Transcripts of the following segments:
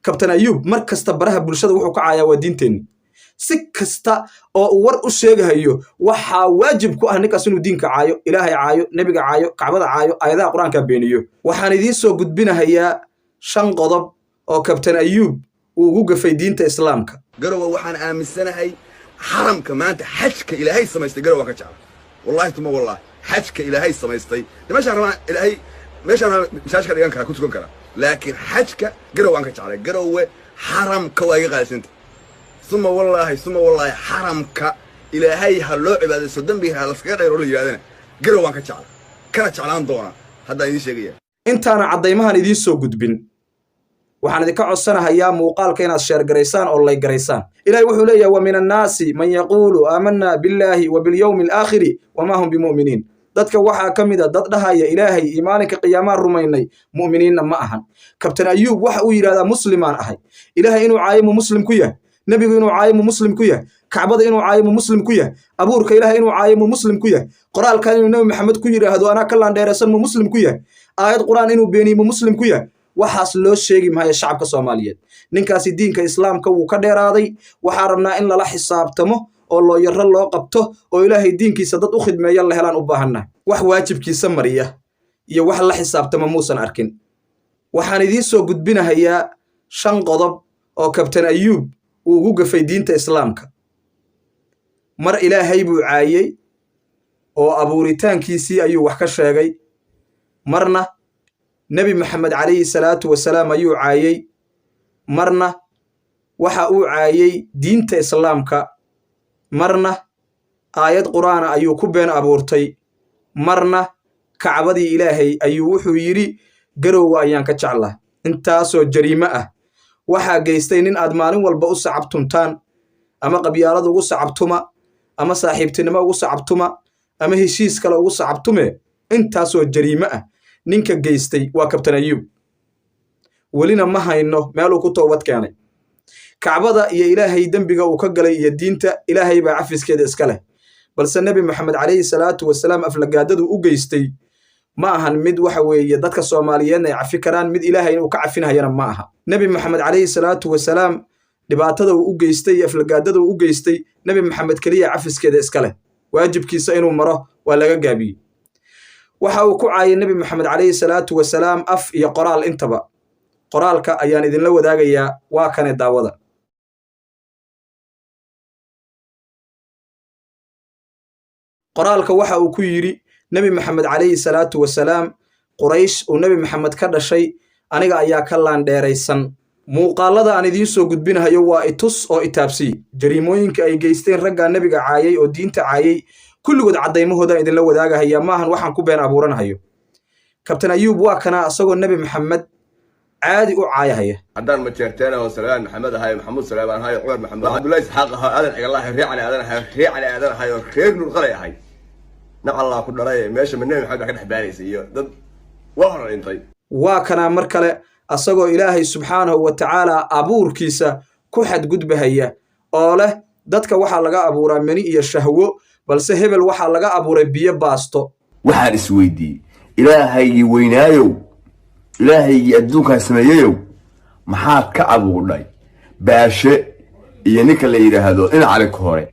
kabtan ayuub mar kasta baraha bulshada wuxuu ka caayaa waa diinteen si kasta oo war u sheegayo waxa waajib ku ah ninkaas inuu diinka caayo ilaahay caayo nabiga caayo kacbada caayo ayadaha quraanka beeniyo waxaan idin soo gudbinayaa 5 qodob oo kabtan ayuub uu ugu gafay diinta islaamka garowa waxaan aaminsanahay xaramka maanta xajka ilaahay samaystay garowa ka jecel wallahi tuma wallahi xajka ilaahay samaystay meeshaan rabaa ilaahay meeshaan masaajka dhigan kara ku tukan kara laakiin xajka garowa ka jecel garowe xaramka waa iga qaalisanta ثم والله حرمك إلهي هلو عبادة صدام بها لسكار يقول لي هذا قروان كتشعل كانت شعلان دونا هذا يدي شيء انت انا عضيمها ندي سو غدبين waxaan idinka codsanahay hayaa muuqaalka inaad share gareysaan oo lay gareysaan ilaahay wuxuu leeyahay wa min an-naasi man yaqulu amanna billahi wa bil yawmil aakhir wa ma hum bimu'minin dadka waxa kamida dad dhahaya ilaahay iimaanka qiyaamaha rumaynay mu'miniinna ma ahan kabtan ayuub waxa uu yiraahdaa muslimaan ahay ilaahay inuu caayimo muslim ku yahay nabigu inuu caayimo muslim ku yahay kacbada inuu caayimo muslim ku yahay abuurka ilaahay inuu caayimo muslim ku yahay qoraalka inuu nabi maxamed ku yiraahdo ana ka laan dheeraysan muslim ku yahay aayad quraan inuu beeniyo muslim ku yahay waxaas loo sheegi maayo shacabka Soomaaliyeed ninkaasi diinka islaamka uu ka dheeraaday waxa rabnaa in la xisaabtamo oo loo yaro loo qabto oo ilaahay diinkiisa dad u khidmeeyo la helaan u baahanaa wax waajibkiisa mariya iyo wax la xisaabtamo muusan arkin waxaan idin soo gudbinayaa 5 qodob oo kabtan ayuub uu ugu gafay diinta islaamka mar ilaahay buu caayay oo abuuritaankiisii ayuu wax ka sheegay marna nabi maxamed alayhi salaatu wasalaam ayuu caayay marna waxa uu caayay diinta islaamka marna aayad quraan ayuu ku been abuurtay marna kacbadii ilaahay ayuu wuxuu yiri garowa ayaan ka jeclaa intaasoo jariimo ah waxa geystay nin aad maalin walba u sacabtuntaan ama qabyaalada ugu sacabtuma ama saaxiibtinimo ugu sacabtuma ama heshiis kale ugu sacabtume intaasoo jariimo ah ninka geystay waa kabtan ayuub walina ma hayno meel uu ku toobad keenay kacbada iyo ilaahay dambiga uu ka galay iyo diinta ilaahay baa cafiskeeda iska leh balse nabi maxamed alayhi salaatu wasalaam aflagaadadu u geystay ma ahan mid waxa weeye dadka Soomaaliyeed ay cafi karaan mid ilaahay uu ka cafinayana ma aha nabi maxamed alayhi salaatu wasalaam dhibaatada uu u geystay aflagaadada uu u geystay nabi maxamed kaliya cafiskeeda iska leh waajibkiisa inuu maro waa laga gaabiyay waxa uu ku caayay nabi maxamed alayhi salaatu wasalaam af iyo qoraal intaba qoraalka ayaan idin la wadaagayaa waa kan daawada qoraalka waxa uu ku yiri nabi maxamed alayhi salaatu wasalaam quraysh oo nabi maxamed ka dhashay aniga ayaa ka laan dheeraysan muuqaalada aan idin soo gudbinayo waa itus oo itaabsi jariimooyinka ay geysteen ragga nabiga caayay oo diinta caayay kulligood cadeymahooda idin la wadaagahaya maahan waxaan ku been abuuranayo kabtan ayuub waa kana asagoo nabi maxamed caadi u caayahaya haddaan ma jeerteena oo salaan maxamed ahay maxamuud salaam ahay cumar maxamed abdullahi isxaaq ahay aadan cigallahi riicali aadan ahay oo reer nur qalay ahay naqalla ku dhalay meesha nabi maxamed ka dhaxbaanaysay iyo dad waa horintay waa kana mar kale asagoo ilaahay subxaanahu wa ta'ala abuurkiisa ku xadgudbahaya oo leh dadka waxa laga abuuraa mani iyo shahwo balse hebel waxa laga abuuray biyo baasto waxaan isweydiiyay ilaahay weynaayo ilaahay adduunka sameeyayo maxaad ka abuuray baashe iyo ninka la yiraahdo in cali hore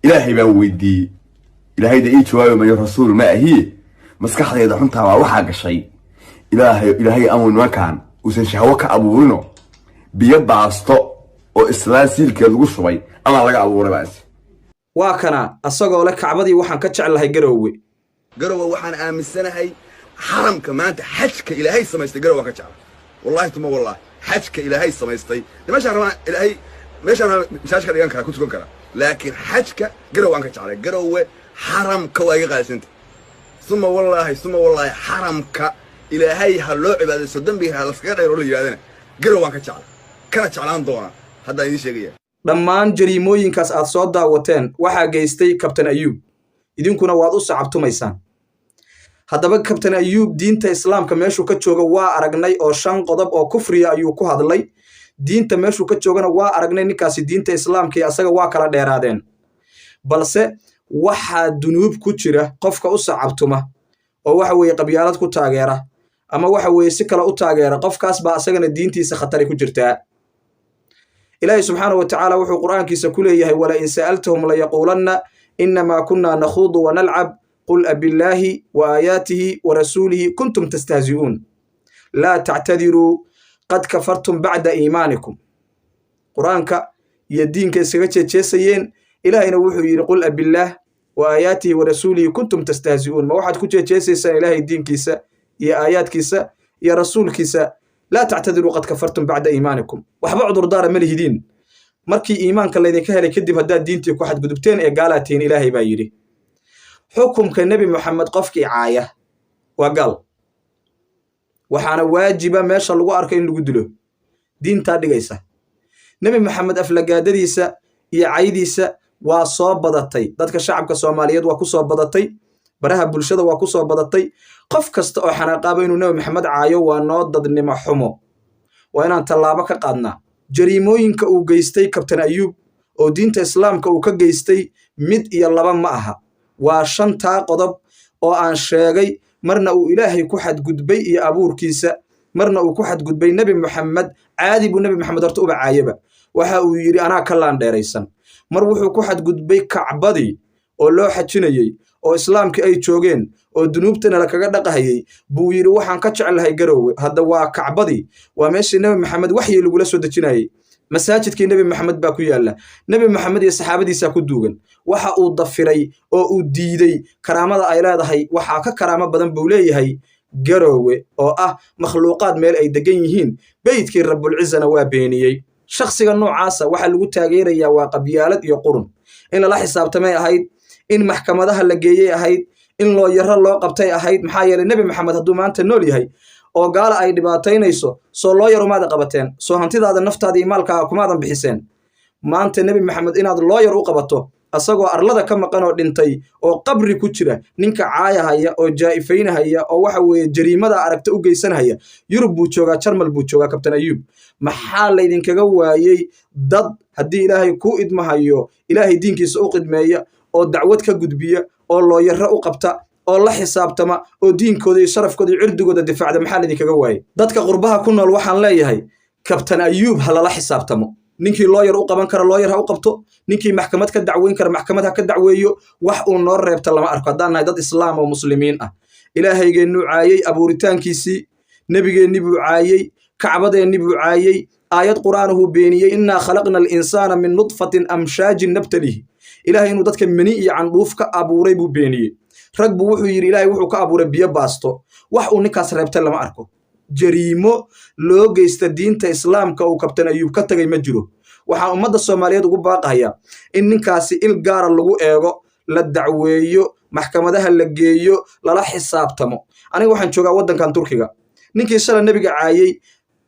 ilaahay baan weydiiyay ilaahay da ii jawaayo ma rasuul ma ahiye maskaxdeeda xunta waa waxa gashay ilaahay amuu makan usan shahwo ka abuurino biyo baasto oo islaasiilkeed lagu shubay ama laga abuuray baas waa kana asagoo la kacbadii waxaan ka jeclahay garowe waxaan aaminsanahay xaramka maanta xajka ilaahay samaystay garowa ka jecel wallahi tuma wallahi xajka ilaahay samaystay meeshaan rabaa ilaahay meeshaan masaajka dhigan kara ku tukan kara laakiin xajka garowan ka jecel garowe xaramka waa iga qaalisanta ثم والله حرمك إلهي هلو عبادة صدام بها لسكار يقول لي هذا قروان كتشعل كانت شعلان دونا هذا يدي شيء dhammaan jariimooyinkaas aad soo daawateen waxa geystay kabtan ayuub idinkuna waad u sacabtumaysaan haddaba kabtan ayuub diinta islaamka meeshuu ka jooga waa aragnay oo 5 qodob oo kufriya ayuu ku hadlay diinta meeshuu ka joogana waa aragnay ninkaasi diinta islaamka asaga waa kala dheeraadeen balse waxa dunuub ku jira qofka u sacabtuma oo waxa weeye qabyaalad ku taageera ama waxa weeye si kala u taageera qofkaas baa asagana diintiisa khatar ku jirtaa إلهي سبحانه وتعالى وحو قرآن كيسا كليه ولئن سألتهم ليقولن إنما كنا نخوض ونلعب قل أبي الله وآياته ورسوله كنتم تستهزئون لا تعتذروا قد كفرتم بعد إيمانكم قرآنك يدين كيسا تشيسيين إلهي نوحو يقول أبي الله وآياته ورسوله كنتم تستهزئون ما واحد كنت تشيسيسا إلهي الدين كيسا يا آيات كيسا يا رسول كيسا لا تعتذروا قد كفرتم بعد إيمانكم وحبا عذر دار مليه دين markii iimaanka laydinka helay kadib haddaad diintii ku xadgudubteen ee gaalatiin ilaahay baa yidhi xukumka nebi moxamed qofkii caaya waa gaal waxaana waajiba meesha lagu arko in lagu dilo diintaa dhigaysa nebi moxamed aflagaadadiisa iyo caydiisa waa soo badatay dadka shacabka soomaaliyeed waa ku soo badatay baraha bulshada waa ku soo badatay qof kasta oo xanaaqaaba inuu nebi moxamed caayo waa noo dadnimo xumo waa inaan tallaabo ka qaadnaa jariimooyinka uu geystay kabtan ayuub oo diinta islaamka uu ka geystay mid iyo laba ma aha waa 5 qodob oo aan sheegay marna uu ilaahay ku xadgudbay iyo abuurkiisa marna uu ku xadgudbay nebi moxamed caadi buu nebi moxamed horta uba caayaba waxa uu yidhi anaa ka laandheeraysan mar wuxuu ku xadgudbay kacbadii oo loo xajinayey oo islaamkii ay joogeen oo dunuubtana la kaga dhaqahayay buu yidhi waxaan ka jeclahay garoowe hadda waa kacbadii waa meeshii nebi moxamed waxyi lagula soo dejinayay masaajidkii nebi moxamed baa ku yaalla nebi moxamed iyo saxaabadiisaa ku duugan waxa uu dafiray oo uu diiday karaamada ay leedahay waxaa ka karaamo badan buu leeyahay garoowe oo ah makhluuqaad meel ay degan yihiin beydkii rabbulcizana waa beeniyey shakhsiga noocaasa waxaa lagu taageerayaa waa qabyaalad iyo qurun in lala xisaabtamay ahayd in maxkamadaha la geeyey ahayd in loo yaro loo qabtay ahayd maxaa yeelay nebi moxamed hadduu maanta nool yahay oo gaala ay dhibaataynayso soo loo yar umaada qabateen soo hantidaada naftaada iyo maalkaaga kumaadan bixiseen maanta nebi moxamed inaad loo yar u qabato asagoo arlada ka maqan oo dhintay oo qabri ku jira ninka caayahaya oo jaa'ifaynahaya oo waxa weeye jariimada aragta u geysanhaya yurub buu joogaa jarmal buu joogaa kabtan ayuub maxaa laydinkaga waayey dad haddii ilaahay kuu idmahayo ilaahay diinkiisa u qidmeeya oo dacwad ka gudbiya oo looyaro u qabta oo la xisaabtama oo diinkooda iyo sharafkooda iyo cirdigooda difaacda maxaa laydinkaga waayey dadka qurbaha ku nool waxaan leeyahay kabtan ayuub ha lala xisaabtamo ninkii looyar u qaban kara looyar ha u qabto ninkii maxkamad ka dacweyn kara maxkamad ha ka dacweeyo wax uu noo reebta lama arko haddaan nahay dad islaam oo muslimiin ah ilaahaygeennu caayey abuuritaankiisii nebigeenni buu caayey kacbadeenni buu caayey aayad qur'aanuhu beeniyey innaa khalaqna alinsaana min nudfatin amshaajin nabtalihi ilaahay inuu dadka mani iyo candhuuf ka abuuray buu beeniyey rag buu wuxuu yidhi ilaahay wuxuu ka abuuray biyo baasto wax uu ninkaas reebtay lama arko jariimo loo geysta diinta islaamka uu kabtan ayuub ka tagay ma jiro waxaan ummadda soomaaliyeed ugu baaqayaa in ninkaasi il gaara lagu eego la dacweeyo maxkamadaha la geeyo lala xisaabtamo aniga waxaan joogaa waddankan turkiga ninkii shala nebiga caayey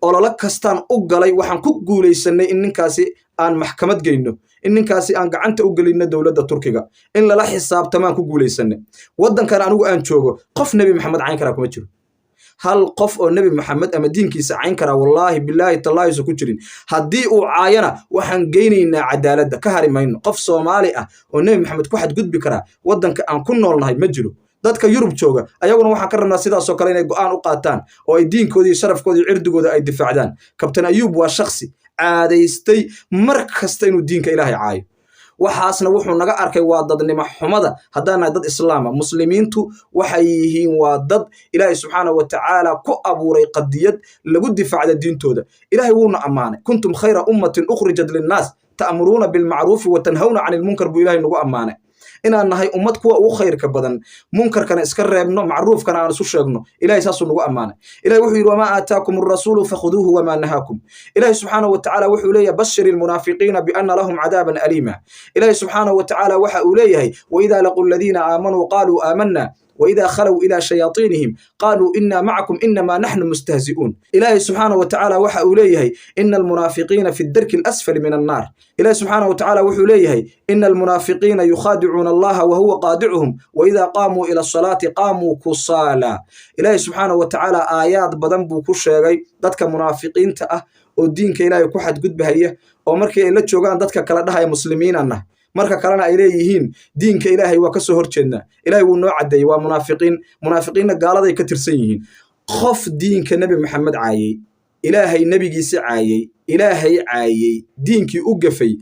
ololo kastaan u galay waxaan ku guulaysanay in ninkaasi aan maxkamad geyno in ninkaasi aan gacanta u gelinno dowladda turkiga in lala xisaabtamaan ku guulaysanay waddankan anigu aan joogo qof nebi maxamed cayn karaa kuma jiro hal qof oo nebi moxamed ama diinkiisa cayn karaa wallaahi bilaahi tallaahisu ku jirin haddii uu caayana waxaan geynaynaa cadaaladda ka hari mayno qof soomaali ah oo nebi moxamed ku xadgudbi karaa waddanka aan ku noolnahay ma jiro dadka yurub jooga ayaguna waxaan ka rabnaa sidaasoo kale inay go'aan u qaataan oo ay diinkooda iyo sharafkooda iyo cirdigooda ay difaacdaan kabtan ayuub waa shakhsi caadaystay mar kasta inuu diinka ilaahay caayo waxaasna wuxuu naga arkay waa dadnimo xumada haddaan nahay dad islaama muslimiintu waxay yihiin waa dad ilaahay subxaanahu wa tacaala ku abuuray qadiyad lagu difaacda diintooda ilaahay wuuna ammaanay kuntum khayra ummatin ukhrijat linnaas ta'muruuna bilmacruufi wa tanhawna cani ilmunkar buu ilaahay nagu ammaanay inaan nahay ummad kuwa ugu khayrka badan munkarkana iska reebno macruufkana aan isu sheegno ilaahay saasuu nagu ammaanay ilahay wuxuu yidhi wamaa aataakum arasuulu fakhuduuhu wamaa nahaakum ilaahay subxaanahu wa tacaala wuxuu leeyahay bashir ilmunaafiqiina bianna lahum cadaaban aliima ilaahay subxaanahu wa tacaala waxa uu leeyahay waidaa laquu aladiina aamanuu qaaluu aamanna وإذا خلوا إلى شياطينهم قالوا إنا معكم إنما نحن مستهزئون إلهي سبحانه وتعالى وحا إليه إن المنافقين في الدرك الأسفل من النار إلهي سبحانه وتعالى وحا إليه إن المنافقين يخادعون الله وهو قادعهم وإذا قاموا إلى الصلاة قاموا كصالا إلهي سبحانه وتعالى آيات بدن بو كشيغي ددك منافقين تأه ودينك إلهي كحد قد بهيه ومركي إلا جوغان ددك كلا دهاي مسلمين أنه marka kalena ay leeyihiin diinka ilaahay waa ka soo horjeednaa ilaahay wuu noo cadeeyay waa munaafiqiinna gaaladay ka tirsan yihiin qof diinka nebi maxamed caayey ilaahay nebigiisi caayey ilaahay caayey diinkii u gafay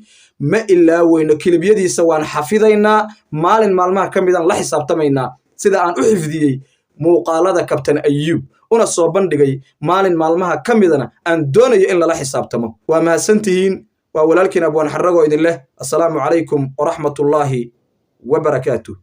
ma ilaaweyno kilibyadiisa waan xafidaynaa maalin maalmaha ka midaan la xisaabtamaynaa sida aan u xifdiyey muuqaalada kabtan ayuub una soo bandhigay maalin maalmaha ka midana aan doonayo in lala xisaabtamo waa mahadsantihiin waa walaalkiin abwaan xarrago idin leh assalaamu calaykum waraxmatullaahi wabarakaatuh